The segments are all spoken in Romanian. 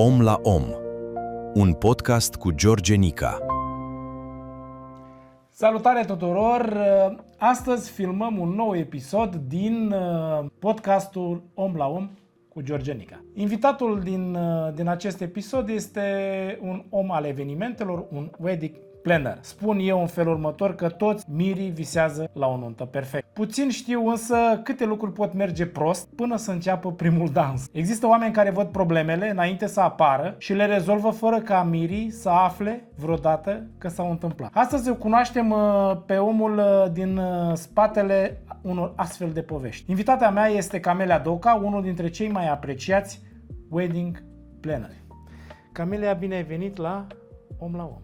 Om la Om, un podcast cu George Nica. Salutare tuturor! Astăzi filmăm un nou episod din podcastul Om la Om cu George Nica. Invitatul din acest episod este un om al evenimentelor, un wedding planner. Spun eu în felul următor că toți mirii visează la o nuntă perfect. Puțin știu însă câte lucruri pot merge prost până să înceapă primul dans. Există oameni care văd problemele înainte să apară și le rezolvă fără ca mirii să afle vreodată că s-au întâmplat. Astăzi o cunoaștem pe omul din spatele unor astfel de povești. Invitata mea este Camelia Doca, unul dintre cei mai apreciați wedding planneri. Camelia, bine ai venit la Om la Om.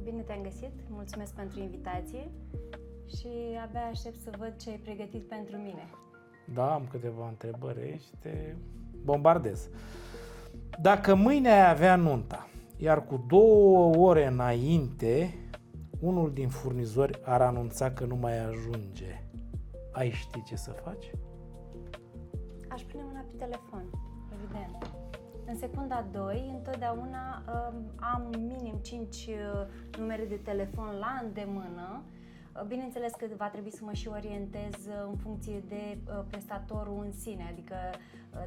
Bine te-am găsit, mulțumesc pentru invitație și abia aștept să văd ce ai pregătit pentru mine. Da, am câteva întrebări aici, te bombardez. Dacă mâine ai avea nunta, iar cu 2 ore înainte, unul din furnizori ar anunța că nu mai ajunge, ai ști ce să faci? Aș pune mâna pe telefon, evident. În secunda 2, întotdeauna am minim 5 numere de telefon la îndemână. Bineînțeles că va trebui să mă și orientez în funcție de prestatorul în sine, adică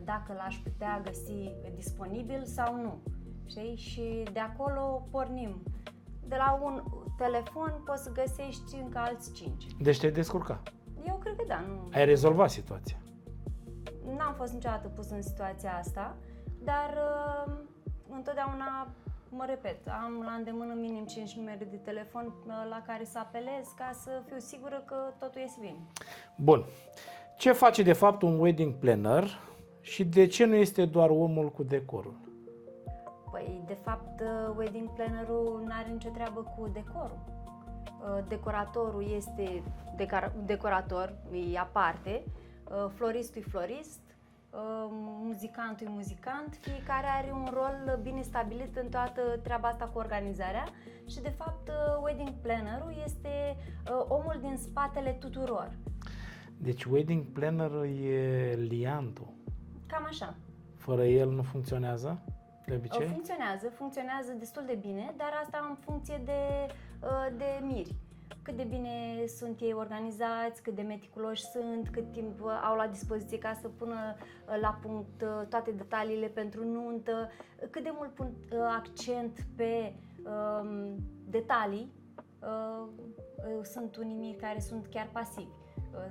dacă l-aș putea găsi disponibil sau nu. Știi? Și de acolo pornim. De la un telefon poți să găsești încă alți 5. Deci te-ai descurcat. Eu cred că da. Nu. Ai rezolvat situația. N-am fost niciodată pus în situația asta, dar întotdeauna, mă repet, am la îndemână minim 5 numere de telefon la care să apelez ca să fiu sigură că totul iese bine. Bun. Ce face de fapt un wedding planner și de ce nu este doar omul cu decorul? Păi, de fapt, wedding plannerul nu are nicio treabă cu decorul. Decoratorul este decorator, e aparte, floristul e florist, muzicantul e muzicant, fiecare are un rol bine stabilit în toată treaba asta cu organizarea și de fapt wedding plannerul este omul din spatele tuturor. Deci wedding plannerul e liantul. Cam așa. Fără el nu funcționează de obicei? Funcționează destul de bine, dar asta în funcție de miri. Cât de bine sunt ei organizați, cât de meticuloși sunt, cât timp au la dispoziție ca să pună la punct toate detaliile pentru nuntă, cât de mult pun accent pe detalii. Sunt unii miri care sunt chiar pasivi.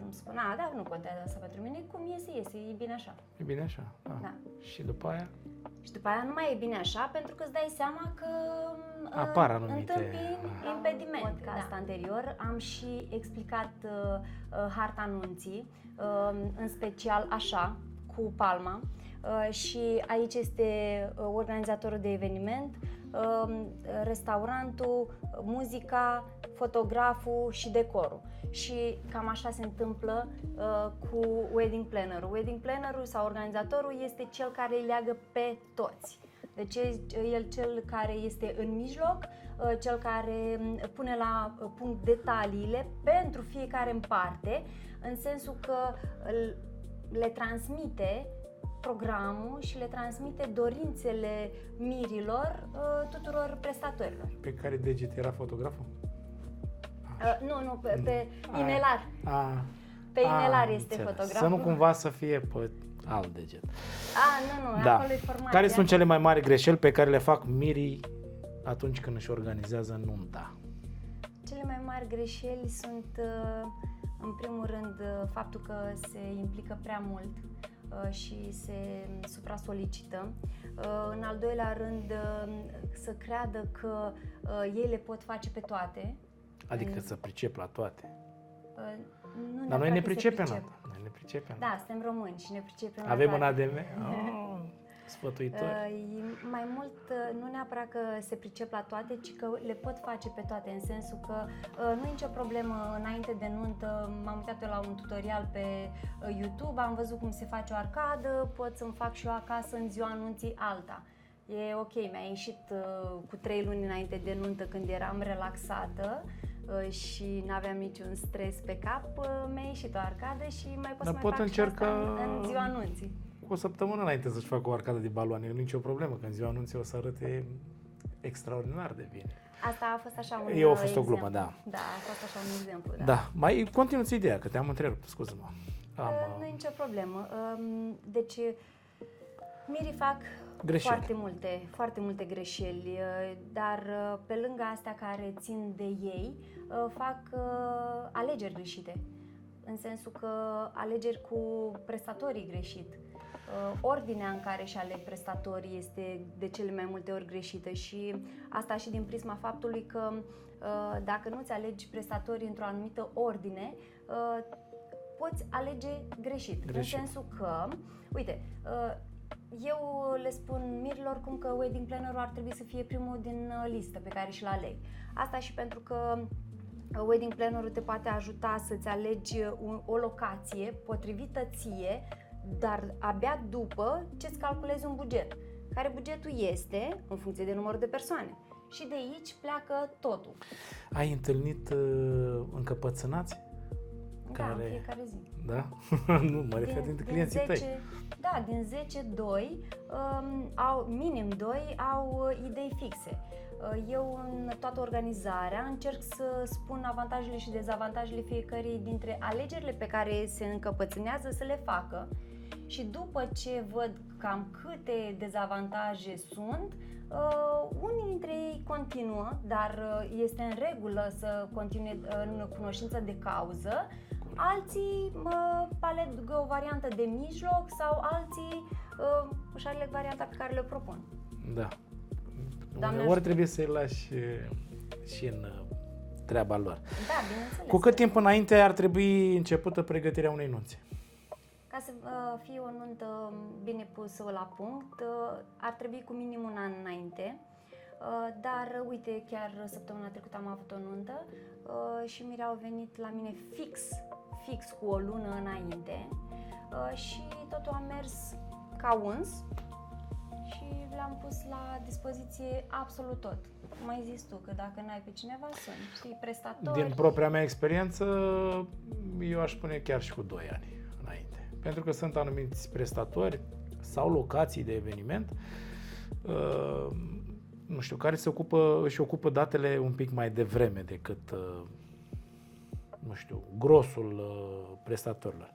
Îmi spun, da, nu contează asta pentru mine, cum iese, e bine așa. E bine așa, da. Și după aia? Și după aia nu mai e bine așa, pentru că îți dai seama că apar anumite impediment. În podcastul anterior am și explicat harta nunții, în special așa, cu palma, și aici este organizatorul de eveniment, restaurantul, muzica, fotograful și decorul. Și cam așa se întâmplă cu wedding plannerul. Wedding plannerul sau organizatorul este cel care îi leagă pe toți. Deci el cel care este în mijloc, cel care pune la punct detaliile pentru fiecare în parte, în sensul că le transmite programul și le transmite dorințele mirilor tuturor prestatorilor. Pe care deget era fotograful? Nu, pe inelar. Pe inelar este fotograful. Să nu cumva să fie pe alt deget. Nu, da. Acolo e formația. Care sunt cele mai mari greșeli pe care le fac mirii atunci când își organizează nunta? Cele mai mari greșeli sunt, în primul rând, faptul că se implică prea mult și se supra-solicită. În al doilea rând, să creadă că ei le pot face pe toate. Adică să pricep la toate. Dar noi ne pricepem la Da, suntem români și ne pricepem. Avem un ADN? Sfătuitori. Mai mult, nu neapărat că se pricep la toate, ci că le pot face pe toate, în sensul că nu e nicio problemă. Înainte de nuntă m-am uitat eu la un tutorial pe YouTube, am văzut cum se face o arcadă, pot să-mi fac și eu acasă în ziua anunții alta. E ok, mi-a ieșit cu 3 luni înainte de nuntă, când eram relaxată și n-aveam niciun stres pe cap, mi-a ieșit o arcadă și mai pot să mai fac încerca și asta în ziua anunții. cu o săptămână înainte să-și facă o arcadă de baloane. Nu nicio problemă, că în ziua anunții o să arate extraordinar de bine. Asta a fost așa un Eu a fost exemplu. o glumă, da. Da, a fost așa un exemplu, da. Da, mai continuă-ți ideea, că te-am întrerupt, scuză-mă. Nu e nicio problemă. Deci, mirii fac Greșeli. foarte multe greșeli, dar pe lângă astea care țin de ei, fac alegeri greșite. În sensul că alegeri cu prestatorii greșit. Ordinea în care își aleg prestatorii este de cele mai multe ori greșită și asta și din prisma faptului că dacă nu-ți alegi prestatorii într-o anumită ordine, poți alege greșit. În sensul că, uite, eu le spun mirilor cum că wedding planner-ul ar trebui să fie primul din listă pe care și-l aleg. Asta și pentru că wedding planner-ul te poate ajuta să-ți alegi o locație potrivită ție, dar abia după ce îți calculezi un buget, care bugetul este în funcție de numărul de persoane. Și de aici pleacă totul. Ai întâlnit încăpățânați? Da, în fiecare zi. Da? Nu, mă refer dintre clienții tăi. Da, din 10, 2, minim 2 au idei fixe. Eu în toată organizarea încerc să spun avantajele și dezavantajele fiecărei dintre alegerile pe care se încăpățânează să le facă și după ce văd cam câte dezavantaje sunt, unii dintre ei continuă, dar este în regulă să continue în cunoștință de cauză, alții aleg o variantă de mijloc sau alții își aleg varianta pe care le propun. Da. Doamne, ori trebuie să-i lași și în treaba lor. Da, bineînțeles. Cu cât timp înainte ar trebui începută pregătirea unei nunți? Ca să fie o nuntă bine pusă la punct, ar trebui cu minim un an înainte. Dar uite, chiar săptămâna trecută am avut o nuntă și mirii au venit la mine fix cu o lună înainte și totul a mers ca uns și le-am pus la dispoziție absolut tot. Cum ai zis tu, că dacă n-ai pe cineva, suni, știi, prestatori. Din propria mea experiență, eu aș spune chiar și cu 2 ani înainte. Pentru că sunt anumiți prestatori sau locații de eveniment, nu știu, care își ocupă datele un pic mai devreme decât, nu știu, grosul prestatorilor.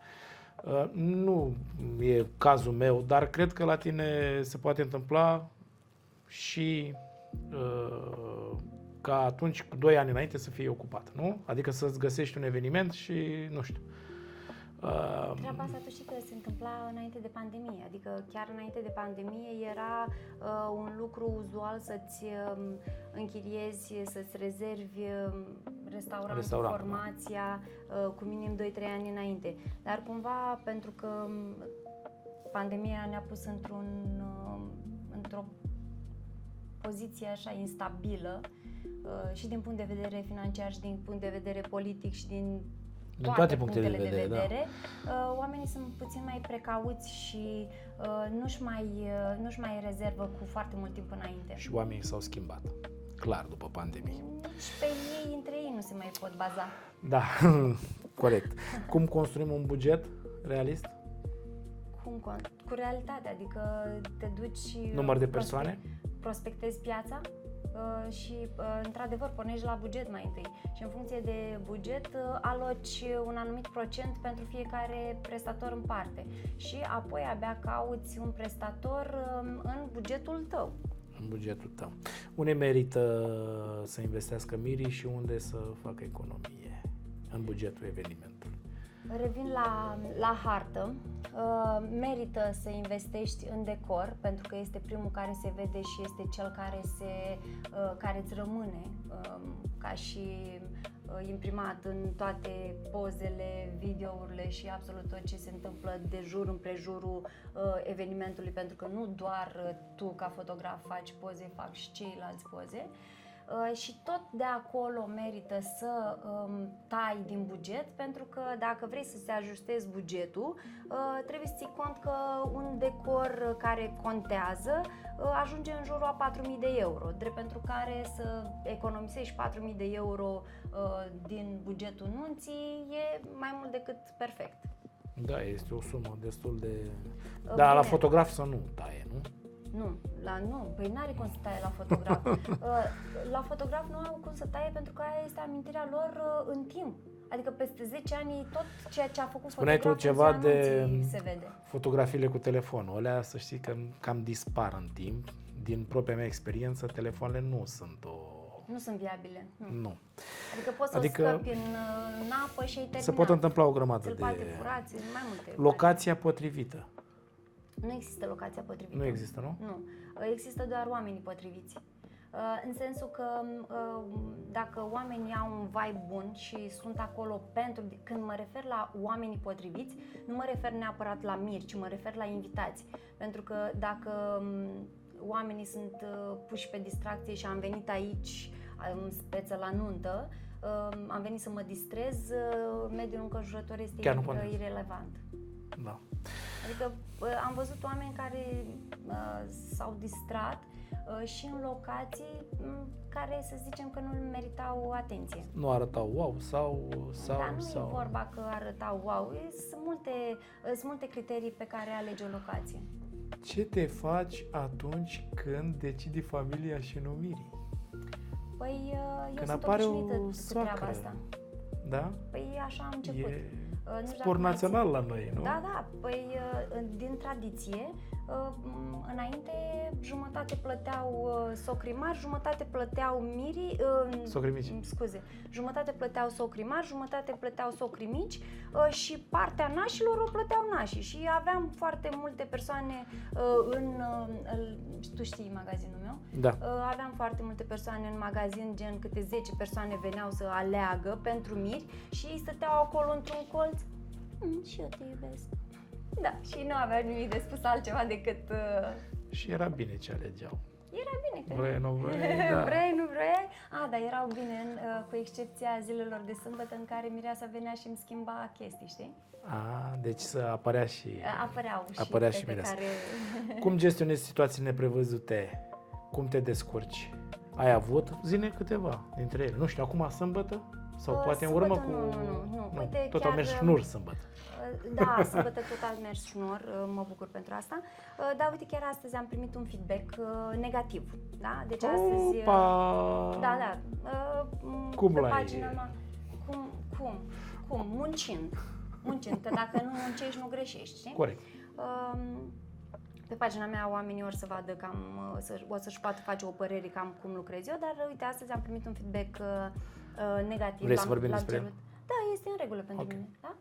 Nu e cazul meu, dar cred că la tine se poate întâmpla și ca atunci, cu 2 ani înainte, să fii ocupat, nu? Adică să-ți găsești un eveniment și, nu știu. Treaba asta tu știi că se întâmpla înainte de pandemie, adică chiar înainte de pandemie era un lucru uzual să-ți închiriezi, să-ți rezervi restaurantul, formația cu minim 2-3 ani înainte. Dar cumva, pentru că pandemia ne-a pus într-o poziție așa instabilă și din punct de vedere financiar și din punct de vedere politic și din toate punctele de vedere, da. Oamenii sunt puțin mai precauți și nu-și mai rezervă cu foarte mult timp înainte. Și oamenii s-au schimbat, clar, după pandemie. Și pe ei, între ei, nu se mai pot baza. Da, corect. Cum construim un buget realist? Cu realitate, adică te duci... Număr de persoane? Prospectezi piața și, într-adevăr, pornești la buget mai întâi. Și în funcție de buget, aloci un anumit procent pentru fiecare prestator în parte. Și apoi abia cauți un prestator în bugetul tău. În bugetul tău. Unde merită să investească mirii și unde să facă economie în bugetul evenimentului? Revin la hartă. Merită să investești în decor, pentru că este primul care se vede și este cel care îți rămâne ca și imprimat în toate pozele, videourile și absolut tot ce se întâmplă de jur împrejurul evenimentului, pentru că nu doar tu ca fotograf faci poze, fac și ceilalți poze. Și tot de acolo merită să tai din buget, pentru că dacă vrei să-ți ajustezi bugetul, trebuie să ții cont că un decor care contează ajunge în jurul a 4.000 de euro, drept pentru care să economisești 4.000 de euro din bugetul nunții e mai mult decât perfect. Da, este o sumă destul de... Bine. Dar la fotograf să nu taie, nu? Nu, păi n-are cum să taie la fotograf. La fotograf nu au cum să taie pentru că aia este amintirea lor în timp. Adică peste 10 ani tot ceea ce a făcut Spuneai tu fotograful ceva de se vede. fotografiile cu telefonul. Alea, să știi că cam dispar în timp. Din propria mea experiență, telefoanele nu sunt Nu sunt viabile. Nu. Adică poți să scapi în apă și ai terminat. Se pot întâmpla o grămadă de... poate furați, mai multe. Locația potrivită. Nu există locația potrivită. Nu există, nu? Nu. Există doar oamenii potriviți. În sensul că dacă oamenii au un vibe bun și sunt acolo pentru... Când mă refer la oamenii potriviți, nu mă refer neapărat la miri, ci mă refer la invitați. Pentru că dacă oamenii sunt puși pe distracție și am venit aici în speță la nuntă, am venit să mă distrez, mediul înconjurător este irelevant. Da. Adică am văzut oameni care s-au distrat și în locații care, să zicem, că nu meritau atenție. Nu arătau wow sau... Dar nu e vorba că arătau wow. Sunt multe criterii pe care alegi o locație. Ce te faci atunci când decidi familia și numirii? Păi eu când sunt apare obișnuită o cu treaba asta. Da? Păi așa am început. Sport național la noi, nu? Da. Păi din tradiție, înainte jumătate plăteau socrii mari, jumătate plăteau mirii, socrii mici. Scuze. Jumătate plăteau socrii mari, jumătate plăteau socrii mici și partea nașilor o plăteau nașii. Și aveam foarte multe persoane tu știi magazinul meu? Da. Aveam foarte multe persoane în magazin, gen câte 10 persoane veneau să aleagă pentru miri și ei stăteau acolo într-un colț. Și eu te iubesc. Da, și nu aveau nimic de spus altceva decât... Și era bine ce alegeau. Era bine, cred. Vrei, nu vrei, da. Vrei, nu vrei? Dar erau bine, cu excepția zilelor de sâmbătă în care mireasa venea și îmi schimba chestii, știi? Deci să apărea și... Apăreau și mireasa. care... Cum gestionezi situații neprevăzute? Cum te descurci? Ai avut? Zine câteva dintre ele. Nu știu, acum sâmbătă? Sau poate în urmă cu... Nu. Uite, tot chiar... a mers șnur sâmbătă. Da, sâmbătă tot a mers șnur, mă bucur pentru asta. Dar uite, chiar astăzi am primit un feedback negativ. Da? Deci astăzi... Da. Cum pe l-ai... pagina mea... Cum? Muncind, că dacă nu muncești, nu greșești, știi? Corect. Pe pagina mea oamenii or să vadă cam, o să-și poată face o părere cam cum lucrez eu, dar uite, astăzi am primit un feedback negativ. Vrei să vorbim despre el? Da, este în regulă pentru mine. Da?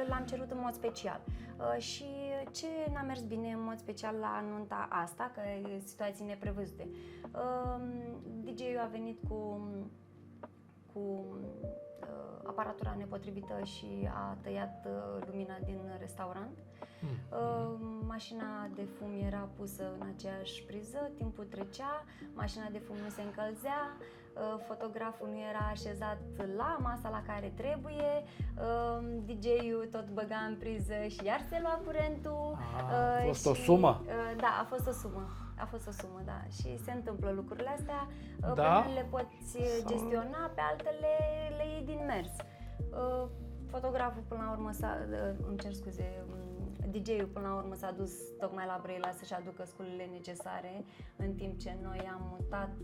L-am cerut în mod special. Și ce n-a mers bine în mod special la nunta asta, că e situații neprevăzute. DJ-ul a venit cu aparatura nepotrivită și a tăiat lumina din restaurant. Mașina de fum era pusă în aceeași priză, timpul trecea, mașina de fum nu se încălzea, fotograful nu era așezat la masa la care trebuie, DJ-ul tot băga în priză și iar se lua curentul. A fost o sumă? Da, a fost o sumă, da. Și se întâmplă lucrurile astea. Da? Pe unele le poți gestiona, pe altele le iei din mers. Fotograful până la urmă DJ-ul până la urmă s-a dus tocmai la Brăila să-și aducă sculele necesare, în timp ce noi am mutat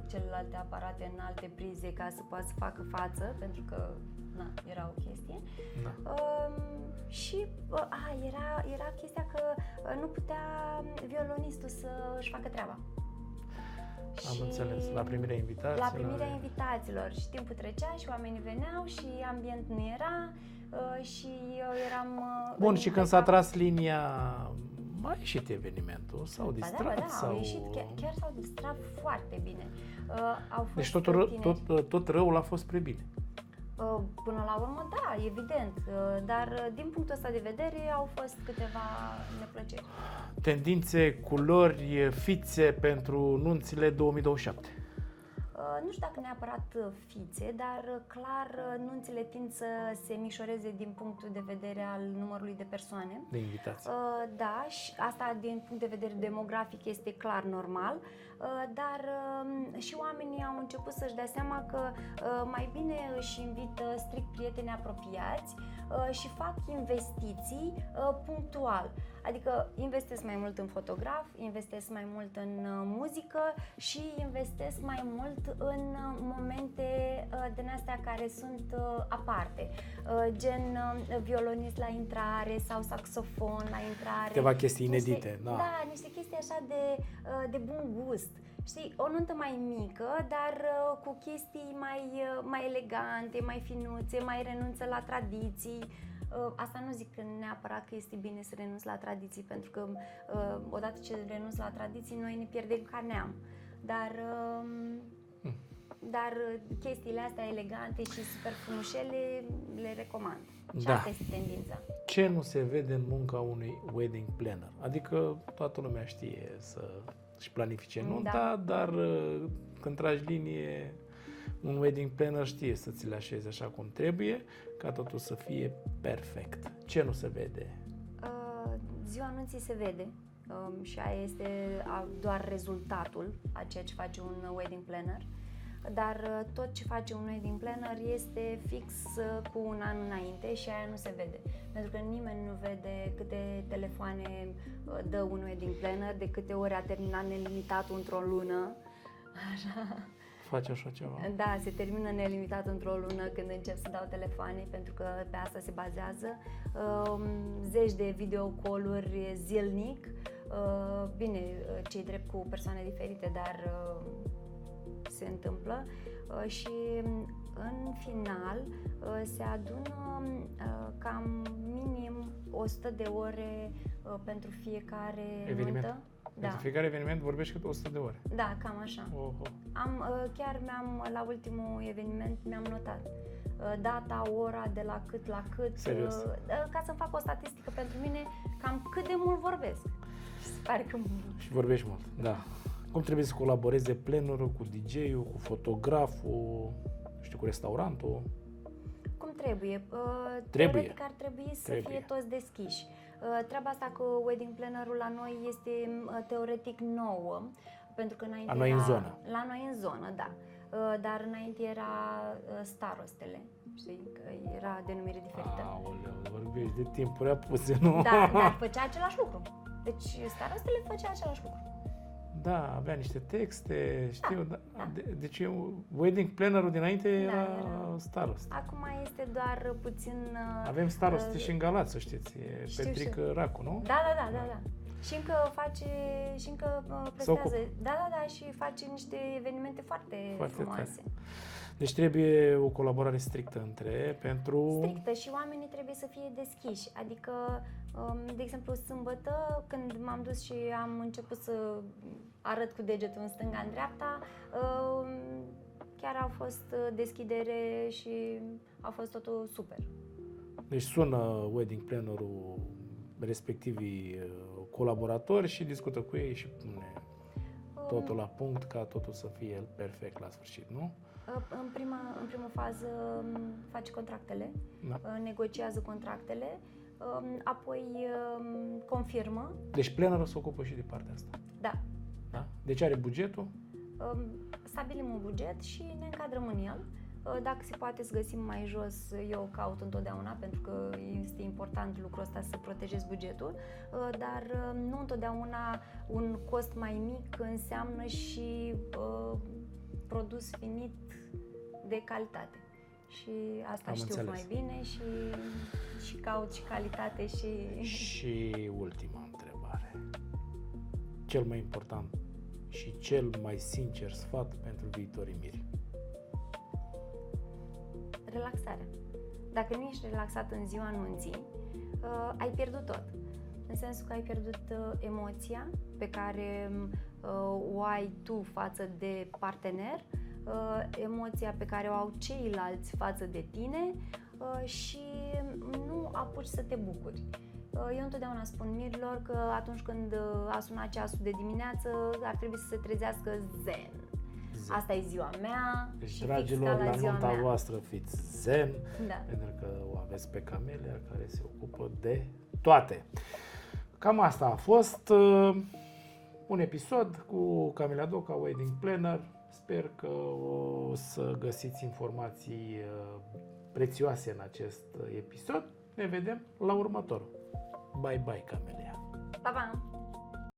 celelalte aparate în alte prize ca să poată să facă față, pentru că era o chestie. Da. Și era chestia că nu putea violonistul să-și facă treaba. Am înțeles, la primirea invitațiilor. La primirea invitațiilor și timpul trecea și oamenii veneau și ambient nu era și eu eram... Bun, și când s-a tras linia, a ieșit evenimentul, s-au distrat? Da, au ieșit, chiar s-au distrat foarte bine. Deci tot răul a fost spre bine. Până la urmă, da, evident, dar din punctul ăsta de vedere au fost câteva neplăceri. Tendințe, culori, fițe pentru nunțile 2027? Nu știu dacă neapărat fițe, dar clar nunțile tind să se mișoreze din punctul de vedere al numărului de persoane. De invitații. Da, și asta din punct de vedere demografic este clar normal, dar și oamenii au început să-și dea seama că mai bine își invită strict prieteni apropiați și fac investiții punctual. Adică investesc mai mult în fotograf, investesc mai mult în muzică și investesc mai mult în momente din astea care sunt aparte, gen violonist la intrare sau saxofon la intrare. Câteva chestii inedite, da. Da, niște chestii așa de bun gust. Știi, o nuntă mai mică, dar cu chestii mai elegante, mai finuțe, mai renunță la tradiții. Asta nu zic că neapărat că este bine să renunți la tradiții, pentru că odată ce renunți la tradiții, noi ne pierdem ca neam. Dar chestiile astea elegante și super frumușele le recomand. Și asta este tendința. Ce nu se vede în munca unui wedding planner? Adică toată lumea știe să-și planifice nunta, dar când tragi linie, un wedding planner știe să ți le așeze așa cum trebuie, ca totul să fie perfect. Ce nu se vede? Ziua anunții se vede și aia este doar rezultatul a ceea ce face un wedding planner. Dar tot ce face un wedding planner este fix cu un an înainte și aia nu se vede. Pentru că nimeni nu vede câte telefoane dă un wedding planner, de câte ori a terminat nelimitatul într-o lună. Așa. Face așa ceva? Da, se termină nelimitat într-o lună când încep să dau telefoane, pentru că pe asta se bazează. Zeci de videocall-uri zilnic. Bine, cei drept cu persoane diferite, dar se întâmplă și în final se adună cam minim 100 de ore pentru fiecare eveniment. nuntă. Pentru fiecare eveniment vorbești cât 100 de ore. Da, cam așa. Chiar la ultimul eveniment mi-am notat data, ora, de la cât la cât. Serios? Ca să fac o statistică pentru mine, cam cât de mult vorbesc. Pare că... Și vorbești mult, da. Cum trebuie să colaboreze plannerul cu DJ-ul, cu fotograful, cu restaurantul? Cum trebuie? Teoretic ar trebui să fie toți deschiși. Treaba asta cu wedding plannerul la noi este teoretic nouă, pentru că înainte la noi în zonă. La noi în zonă, da. Dar înainte era starostele, știi, că era denumire diferită. Aoleu, vorbești de timpuri apuse, nu? Da, dar făcea același lucru. Deci starostele făcea același lucru. Da, avea niște texte, știu, da. Deci wedding plannerul dinainte era starost. Acum este doar puțin... Avem staroste și în Galați, să știți, e Petric Racu, nu? Da. Și încă face, și încă prestează. Da, și face niște evenimente foarte frumoase. Tare. Deci trebuie o colaborare strictă Strictă și oamenii trebuie să fie deschiși. Adică, de exemplu, sâmbătă, când m-am dus și am început să arăt cu degetul în stânga, în dreapta, chiar a fost deschidere și a fost totul super. Deci sună wedding plannerul respectivii colaboratori și discută cu ei și pune totul la punct ca totul să fie perfect la sfârșit, nu? În prima fază face contractele, negociază contractele, apoi confirmă. Deci plannerul se ocupă și de partea asta. Da. Deci are bugetul? Stabilim un buget și ne încadrăm în el. Dacă se poate să găsim mai jos, eu caut întotdeauna, pentru că este important lucrul ăsta, să protejez bugetul, dar nu întotdeauna un cost mai mic înseamnă și produs finit de calitate. Și asta știu mai bine și caut și calitate și... Și ultima întrebare. Cel mai important și cel mai sincer sfat pentru viitorii miri? Relaxarea. Dacă nu ești relaxat în ziua anunții, ai pierdut tot. În sensul că ai pierdut emoția pe care o ai tu față de partener, emoția pe care o au ceilalți față de tine și nu apuci să te bucuri. Eu întotdeauna spun mirilor că atunci când a sunat ceasul de dimineață ar trebui să se trezească zen. Zen. Asta e ziua mea Deci, și dragilor, fix ca la ziua nunta mea. voastră fiți zen, Da. pentru că o aveți pe Camelia care se ocupă de toate. Cam asta a fost un episod cu Camelia Doca, Wedding Planner. Sper că o să găsiți informații prețioase în acest episod. Ne vedem la următorul. Bye bye, Camelia! Pa, pa!